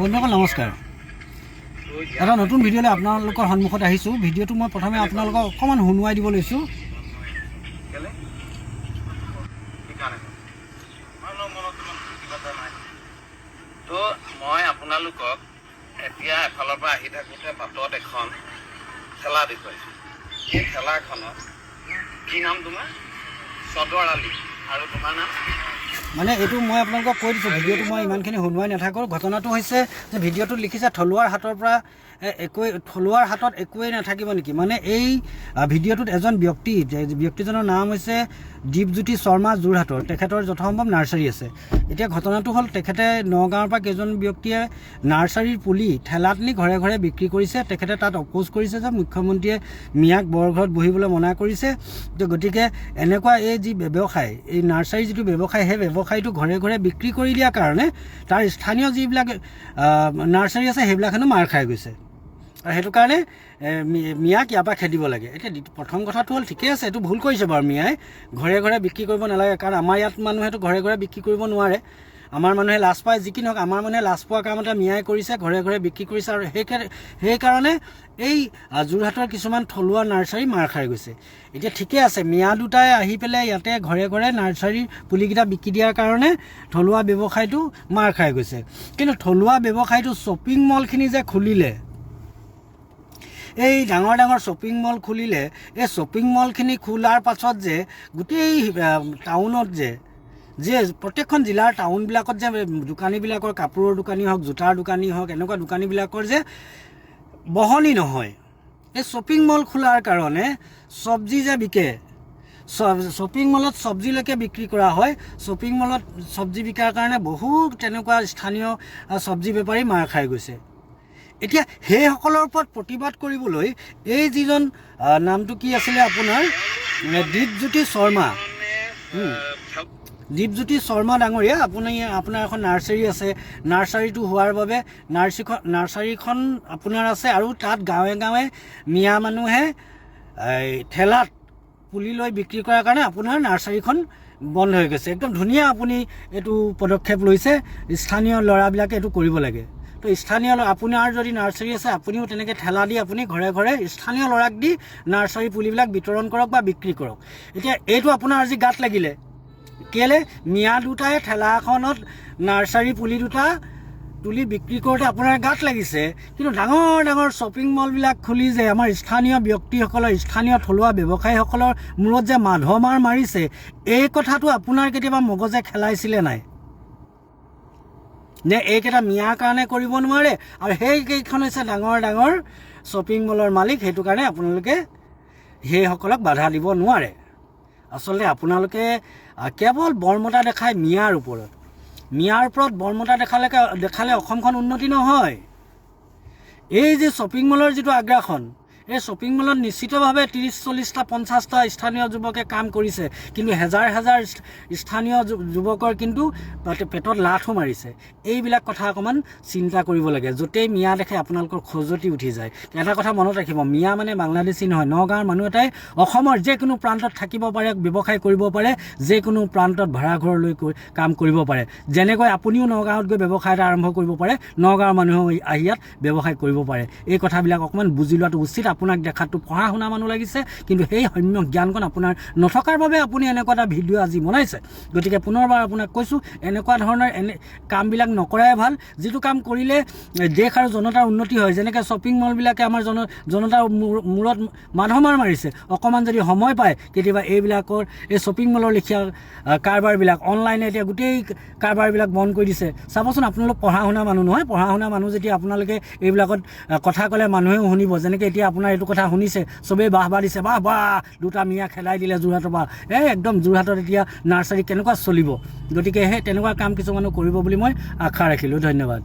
বন্ধুসকল নমস্কাৰ। এটা নতুন ভিডিঅ'লৈ আপোনালোকৰ সন্মুখত আহিছোঁ। ভিডিঅ'টো মই প্ৰথমে আপোনালোকক অকণমান শুনুৱাই দিব লৈছোঁ। তো মই আপোনালোকক এতিয়া এফালৰ পৰা আহি থাকোঁতে বাটত এখন ঠেলা দেখুৱাইছোঁ। এই ঠেলাখনত কি নাম তোমাৰ? চদৰ আলি। আৰু তোমাৰ নাম? মানে এইটো মই আপোনালোকক কৈ দিছোঁ, ভিডিঅ'টো মই ইমানখিনি শুনুৱাই নাথাকোঁ। ঘটনাটো হৈছে যে ভিডিঅ'টোত লিখিছে থলুৱাৰ হাতত একোৱেই নাথাকিব নেকি। মানে এই ভিডিঅ'টোত এজন ব্যক্তিজনৰ নাম হৈছে দীপজ্যোতি শৰ্মা, যোৰহাটৰ। তেখেতৰ যথাসম্ভৱ নাৰ্চাৰী আছে। এতিয়া ঘটনাটো হ'ল, তেখেতে নগাঁৱৰ পৰা কেইজন ব্যক্তিয়ে নাৰ্চাৰীৰ পুলি ঠেলাত নি ঘৰে ঘৰে বিক্ৰী কৰিছে। তেখেতে তাত অপ'জ কৰিছে যে মুখ্যমন্ত্ৰীয়ে মিয়াক বৰঘৰত বহিবলৈ মনা কৰিছে। গতিকে এনেকুৱা এই যি ব্যৱসায়, এই নাৰ্চাৰীৰ যিটো ব্যৱসায়, সেই ব্যৱসায়টো ঘৰে ঘৰে বিক্ৰী কৰি দিয়াৰ কাৰণে তাৰ স্থানীয় যিবিলাক নাৰ্চাৰী আছে সেইবিলাক হেনো মাৰ খাই গৈছে। আৰু সেইটো কাৰণে মিয়াক ইয়াৰ পৰা খেদিব লাগে। এতিয়া প্ৰথম কথাটো হ'ল, ঠিকে আছে, এইটো ভুল কৰিছে বাৰু মিয়াই, ঘৰে ঘৰে বিক্ৰী কৰিব নালাগে। কাৰণ আমাৰ ইয়াত মানুহেতো ঘৰে ঘৰে বিক্ৰী কৰিব নোৱাৰে। আমাৰ মানুহে লাজ পায়, যি কি নহওক আমাৰ মানুহে লাজ পোৱা কাম এটা মিয়াই কৰিছে, ঘৰে ঘৰে বিক্ৰী কৰিছে। আৰু সেইকাৰণে এই যোৰহাটৰ কিছুমান থলুৱা নাৰ্চাৰী মাৰ খাই গৈছে। এতিয়া ঠিকে আছে, মিয়া দুটাই আহি পেলাই ইয়াতে ঘৰে ঘৰে নাৰ্চাৰীৰ পুলিকেইটা বিক্ৰী দিয়াৰ কাৰণে থলুৱা ব্যৱসায়টো মাৰ খাই গৈছে। কিন্তু থলুৱা ব্যৱসায়টো শ্বপিং মলখিনি যে খুলিলে, এই ডাঙৰ ডাঙৰ শ্বপিং মল খুলিলে, এই শ্বপিং মলখিনি খোলাৰ পাছত যে গোটেই টাউনত যে প্ৰত্যেকখন জিলাৰ টাউনবিলাকত যে দোকানীবিলাকৰ, কাপোৰৰ দোকানী হওক, জোতাৰ দোকানী হওক, এনেকুৱা দোকানীবিলাকৰ যে বহনি নহয়। এই শ্বপিং মল খোলাৰ কাৰণে চব্জি যে বিকে, শ্বপিং মলত চব্জিলৈকে বিক্ৰী কৰা হয়। শ্বপিং মলত চব্জি বিকাৰ কাৰণে বহুত তেনেকুৱা স্থানীয় চব্জি বেপাৰী মাৰ খাই গৈছে। এতিয়া সেইসকলৰ ওপৰত প্ৰতিবাদ কৰিবলৈ এই যিজন নামটো কি আছিলে আপোনাৰ, দীপজ্যোতি শৰ্মা ডাঙৰীয়া, আপোনাৰ এখন নাৰ্চাৰী আছে। নাৰ্চাৰীটো হোৱাৰ বাবে নাৰ্চাৰীখন আপোনাৰ আছে, আৰু তাত গাঁৱে গাঁৱে মিয়া মানুহে ঠেলাত পুলি লৈ বিক্ৰী কৰাৰ কাৰণে আপোনাৰ নাৰ্চাৰীখন বন্ধ হৈ গৈছে। একদম ধুনীয়া আপুনি এইটো পদক্ষেপ লৈছে। স্থানীয় ল'ৰাবিলাকে এইটো কৰিব লাগে। তো স্থানীয় আপোনাৰ যদি নাৰ্চাৰী আছে, আপুনিও তেনেকৈ ঠেলা দি আপুনি ঘৰে ঘৰে স্থানীয় ল'ৰাক দি নাৰ্চাৰী পুলিবিলাক বিতৰণ কৰক বা বিক্ৰী কৰক। এতিয়া এইটো আপোনাৰ আজি গাত লাগিলে কেলৈ? মিয়া দুটাই ঠেলা এখনত নাৰ্চাৰী পুলি দুটা তুলি বিক্ৰী কৰোঁতে আপোনাৰ গাত লাগিছে। কিন্তু ডাঙৰ ডাঙৰ শ্বপিং মলবিলাক খুলি যে আমাৰ স্থানীয় ব্যক্তিসকলৰ, স্থানীয় থলুৱা ব্যৱসায়ীসকলৰ মূৰত যে মাধমাৰ মাৰিছে, এই কথাটো আপোনাৰ কেতিয়াবা মগজে খেলাইছিলে নাই? নে এইকেইটা মিয়াৰ কাৰণে কৰিব নোৱাৰে? আৰু সেইকেইখন হৈছে ডাঙৰ ডাঙৰ শ্বপিং মলৰ মালিক, সেইটো কাৰণে আপোনালোকে সেইসকলক বাধা দিব নোৱাৰে। আচলতে আপোনালোকে কেৱল বৰ্মতা দেখায় মিয়াৰ ওপৰত। মিয়াৰ ওপৰত বৰ্মতা দেখালে অসমখন উন্নতি নহয়। এই যে শ্বপিং মলৰ যিটো আগ্ৰাসন, এই শ্বপিং মলত নিশ্চিতভাৱে 30, 40টা, 50টা স্থানীয় যুৱকে কাম কৰিছে, কিন্তু হেজাৰ হেজাৰ স্থানীয় যুৱকৰ কিন্তু পেটত লাঠো মাৰিছে। এইবিলাক কথা অকণমান চিন্তা কৰিব লাগে। য'তেই মিয়া দেখে আপোনালোকৰ খজুৱতি উঠি যায়। এটা কথা মনত ৰাখিব, মিয়া মানে বাংলাদেশী নহয়। নগাঁৱৰ মানুহ এটাই অসমৰ যিকোনো প্ৰান্তত থাকিব পাৰে, ব্যৱসায় কৰিব পাৰে, যিকোনো প্ৰান্তত ভাড়াঘৰ লৈ কাম কৰিব পাৰে। যেনেকৈ আপুনিও নগাঁৱত গৈ ব্যৱসায় এটা আৰম্ভ কৰিব পাৰে, নগাঁৱৰ মানুহেও আহি ইয়াত ব্যৱসায় কৰিব পাৰে। এই কথাবিলাক অকণমান বুজি লোৱাটো উচিত। আপোনাক দেখাতো পঢ়া শুনা মানুহ লাগিছে, কিন্তু সেই সম্যক জ্ঞানকণ আপোনাৰ নথকাৰ বাবে আপুনি এনেকুৱা এটা ভিডিঅ' আজি বনাইছে। গতিকে পুনৰবাৰ আপোনাক কৈছোঁ, এনেকুৱা ধৰণৰ কামবিলাক নকৰাই ভাল। যিটো কাম কৰিলে দেশ আৰু জনতাৰ উন্নতি হয়। যেনেকৈ শ্বপিং মলবিলাকে আমাৰ জনতাৰ মূৰত মাধমাৰ মাৰিছে। অকণমান যদি সময় পায় কেতিয়াবা এইবিলাকৰ, এই শ্বপিং মলৰ লেখীয়া কাৰবাৰবিলাক, অনলাইনে এতিয়া গোটেই কাৰবাৰবিলাক বন্ধ কৰি দিছে। চাবচোন, আপোনালোক পঢ়া শুনা মানুহ নহয়। পঢ়া শুনা মানুহ যেতিয়া আপোনালোকে এইবিলাকত কথা ক'লে মানুহেও শুনিব। যেনেকৈ এতিয়া আপোনাৰ এইটো কথা শুনিছে, চবেই বাহ দিছে, বাহ দুটা মিয়া খেলাই দিলে যোৰহাটৰ পৰা। একদম যোৰহাটত এতিয়া নাৰ্চাৰী কেনেকুৱা চলিব। গতিকে সেই তেনেকুৱা কাম কিছুমানো কৰিব বুলি মই আশা ৰাখিলোঁ। ধন্যবাদ।